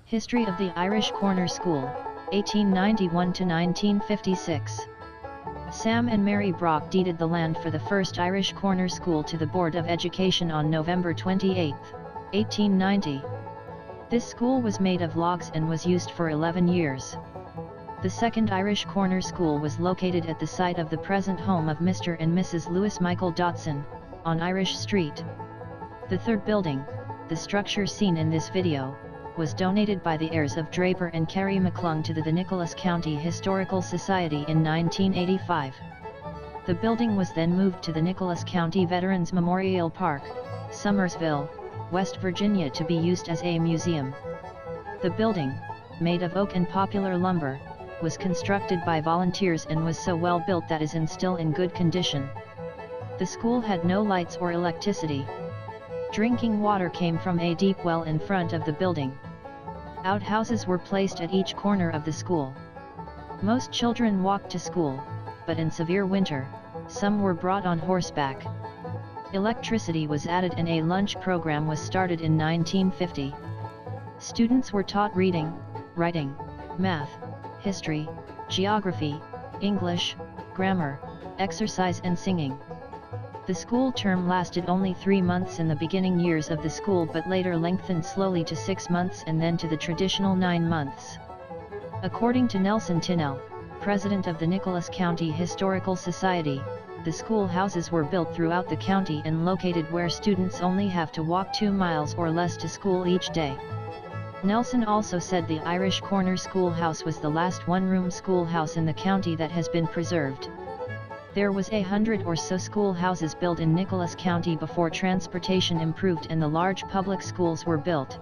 History of the Irish Corner School, 1891 to 1956. Sam and Mary Brock deeded the land for the first Irish Corner School to the Board of Education on November 28, 1890. This school was made of logs and was used for 11 years. The second Irish Corner School was located at the site of the present home of Mr. and Mrs. Lewis Michael Dotson, on Irish Street. The third building, the structure seen in this video, was donated by the heirs of Draper and Carey McClung to the Nicholas County Historical Society in 1985. The building was then moved to the Nicholas County Veterans Memorial Park, Summersville, West Virginia, to be used as a museum. The building, made of oak and poplar lumber, was constructed by volunteers and was so well built that it is still in good condition. The school had no lights or electricity. Drinking water came from a deep well in front of the building. Outhouses were placed at each corner of the school. Most children walked to school, but in severe winter, some were brought on horseback. Electricity was added and a lunch program was started in 1950. Students were taught reading, writing, math, history, geography, English, grammar, exercise and singing. The school term lasted only 3 months in the beginning years of the school, but later lengthened slowly to 6 months and then to the traditional 9 months. According to Nelson Tinnel, president of the Nicholas County Historical Society, the schoolhouses were built throughout the county and located where students only have to walk 2 miles or less to school each day. Nelson also said the Irish Corner Schoolhouse was the last one-room schoolhouse in the county that has been preserved. There was 100 or so schoolhouses built in Nicholas County before transportation improved and the large public schools were built.